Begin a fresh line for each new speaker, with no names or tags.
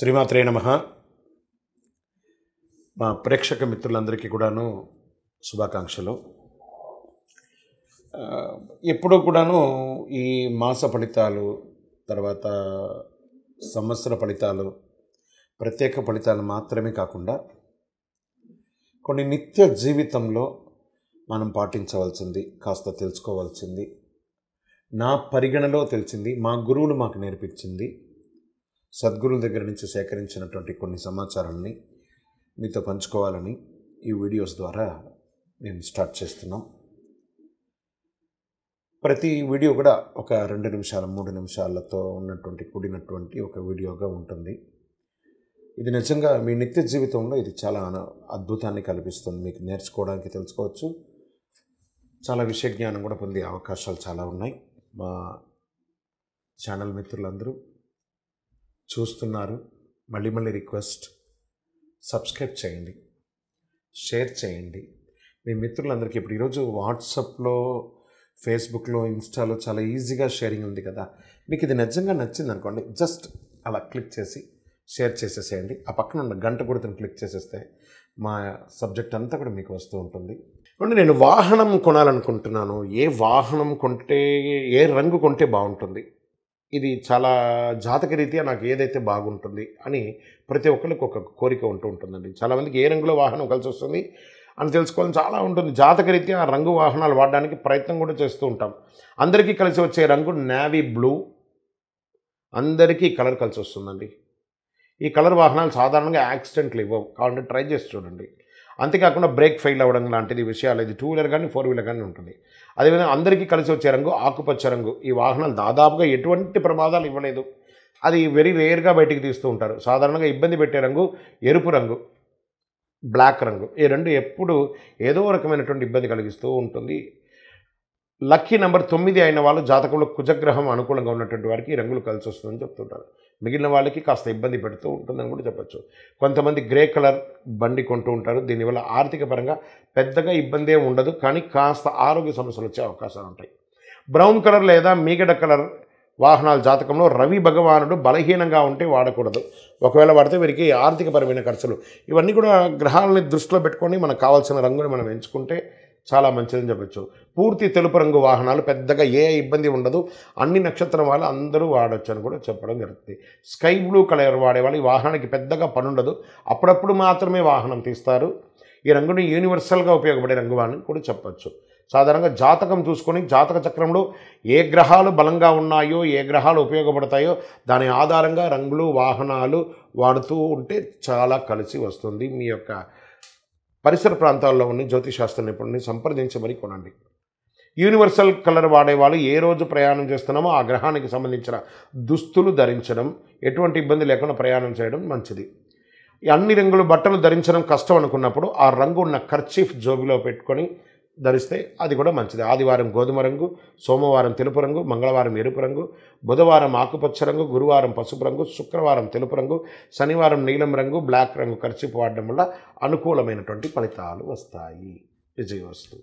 శ్రీమాత్రే నమః. మా ప్రేక్షక మిత్రులందరికీ కూడాను శుభాకాంక్షలు. ఎప్పుడూ కూడాను ఈ మాస ఫలితాలు, తర్వాత సంవత్సర ఫలితాలు, ప్రత్యేక ఫలితాలు మాత్రమే కాకుండా కొన్ని నిత్య జీవితంలో మనం పాటించవలసింది, కాస్త తెలుసుకోవాల్సింది, నా పరిగణలో తెలిసింది, మా గురువులు మాకు నేర్పించింది, సద్గురువుల దగ్గర నుంచి సేకరించినటువంటి కొన్ని సమాచారాన్ని మీతో పంచుకోవాలని ఈ వీడియోస్ ద్వారా నేను స్టార్ట్ చేస్తున్నాం. ప్రతి వీడియో కూడా ఒక 2 నిమిషాలు 3 నిమిషాలతో కూడినటువంటి ఒక వీడియోగా ఉంటుంది. ఇది నిజంగా మీ నిత్య జీవితంలో ఇది చాలా అద్భుతాన్ని కల్పిస్తుంది. మీకు నేర్చుకోవడానికి తెలుసుకోవచ్చు, చాలా విషయ జ్ఞానం కూడా పొందే అవకాశాలు చాలా ఉన్నాయి. మా ఛానల్ మిత్రులందరూ చూస్తున్నారు. మళ్ళీ రిక్వెస్ట్, సబ్స్క్రైబ్ చేయండి, షేర్ చేయండి. మీ మిత్రులందరికీ ఇప్పుడు ఈరోజు వాట్సాప్లో, ఫేస్బుక్లో, ఇన్స్టాలో చాలా ఈజీగా షేరింగ్ ఉంది కదా. మీకు ఇది నిజంగా నచ్చింది అనుకోండి, జస్ట్ అలా క్లిక్ చేసి షేర్ చేసేసేయండి. ఆ పక్కన ఉన్న గంట గుర్తుని క్లిక్ చేసేస్తే మా సబ్జెక్ట్ అంతా కూడా మీకు వస్తూ ఉంటుంది. అంటే నేను వాహనం కొనాలనుకుంటున్నాను. ఏ వాహనం కొంటే, ఏ రంగు కొంటే బాగుంటుంది, ఇది చాలా జాతకరీత్యా నాకు ఏదైతే బాగుంటుంది అని ప్రతి ఒక్కరికి ఒక కోరిక ఉంటుందండి. చాలామందికి ఏ రంగులో వాహనం కలిసి వస్తుంది అని తెలుసుకోవాలని చాలా ఉంటుంది. జాతకరీత్యా ఆ రంగు వాహనాలు వాడడానికి ప్రయత్నం కూడా చేస్తూ ఉంటాం. అందరికీ కలిసి వచ్చే రంగు నేవీ బ్లూ. అందరికీ ఈ కలర్ కలిసి వస్తుందండి. ఈ కలర్ వాహనాలు సాధారణంగా యాక్సిడెంట్లు ఇవ్వవు, కాబట్టి ట్రై చేసి చూడండి. అంతేకాకుండా బ్రేక్ ఫెయిల్ అవ్వడం లాంటిది విషయాలు ఇది 2 వీలర్ కానీ 4 వీలర్ కానీ ఉంటుంది. అదేవిధంగా అందరికీ కలిసి వచ్చే రంగు ఆకుపచ్చ రంగు. ఈ వాహనాలు దాదాపుగా ఎటువంటి ప్రమాదాలు ఇవ్వలేదు. అది వెరీ రేర్గా బయటికి తీస్తూ ఉంటారు. సాధారణంగా ఇబ్బంది పెట్టే రంగు ఎరుపు రంగు, బ్లాక్ రంగు. ఈ రెండు ఎప్పుడు ఏదో రకమైనటువంటి ఇబ్బంది కలిగిస్తూ ఉంటుంది. లక్కీ నెంబర్ 9 అయిన వాళ్ళు జాతకంలో కుజగ్రహం అనుకూలంగా ఉన్నటువంటి వారికి ఈ రంగులు కలిసి వస్తుందని చెప్తుంటారు. మిగిలిన వాళ్ళకి కాస్త ఇబ్బంది పెడుతూ ఉంటుందని కూడా చెప్పచ్చు. కొంతమంది గ్రే కలర్ బండి కొంటూ ఉంటారు. దీనివల్ల ఆర్థిక పరంగా పెద్దగా ఇబ్బంది ఉండదు, కానీ కాస్త ఆరోగ్య సమస్యలు వచ్చే అవకాశాలు ఉంటాయి. బ్రౌన్ కలర్ లేదా మీగడ కలర్ వాహనాల జాతకంలో రవి భగవానుడు బలహీనంగా ఉంటే వాడకూడదు. ఒకవేళ వాడితే వీరికి ఆర్థికపరమైన ఖర్చులు, ఇవన్నీ కూడా గ్రహాలని దృష్టిలో పెట్టుకొని మనకు కావాల్సిన రంగుని మనం ఎంచుకుంటే చాలా మంచిదని చెప్పచ్చు. పూర్తి తెలుపు రంగు వాహనాలు పెద్దగా ఏ ఇబ్బంది ఉండదు, అన్ని నక్షత్రం వాళ్ళు అందరూ వాడచ్చు అని కూడా చెప్పడం జరుగుతుంది. స్కై బ్లూ కలర్ వాడేవాళ్ళు ఈ వాహనానికి పెద్దగా పనుండదు, అప్పుడప్పుడు మాత్రమే వాహనం తీస్తారు. ఈ రంగుని యూనివర్సల్గా ఉపయోగపడే రంగు అని కూడా చెప్పచ్చు. సాధారణంగా జాతకం చూసుకొని జాతక చక్రంలో ఏ గ్రహాలు బలంగా ఉన్నాయో, ఏ గ్రహాలు ఉపయోగపడతాయో దాని ఆధారంగా రంగులు వాహనాలు వాడుతూ ఉంటే చాలా కలిసి వస్తుంది. మీ యొక్క పరిసర ప్రాంతాల్లో ఉన్న జ్యోతిశాస్త్ర నిపుణుని సంప్రదించి మరీ కొనండి. యూనివర్సల్ కలర్ వాడేవాళ్ళు ఏ రోజు ప్రయాణం చేస్తున్నామో ఆ గ్రహానికి సంబంధించిన దుస్తులు ధరించడం, ఎటువంటి ఇబ్బంది లేకుండా ప్రయాణం చేయడం మంచిది. అన్ని రంగులు బట్టలు ధరించడం కష్టం అనుకున్నప్పుడు ఆ రంగు ఉన్న కర్చీఫ్ జోబిలో పెట్టుకొని ధరిస్తే అది కూడా మంచిది. ఆదివారం గోధుమ రంగు, సోమవారం తెలుపు రంగు, మంగళవారం ఎరుపు రంగు, బుధవారం ఆకుపచ్చ రంగు, గురువారం పసుపు రంగు, శుక్రవారం తెలుపు రంగు, శనివారం నీలం రంగు, బ్లాక్ రంగు కర్చీఫ్ వాడడం వల్ల అనుకూలమైనటువంటి ఫలితాలు వస్తాయి. విజయవస్తు.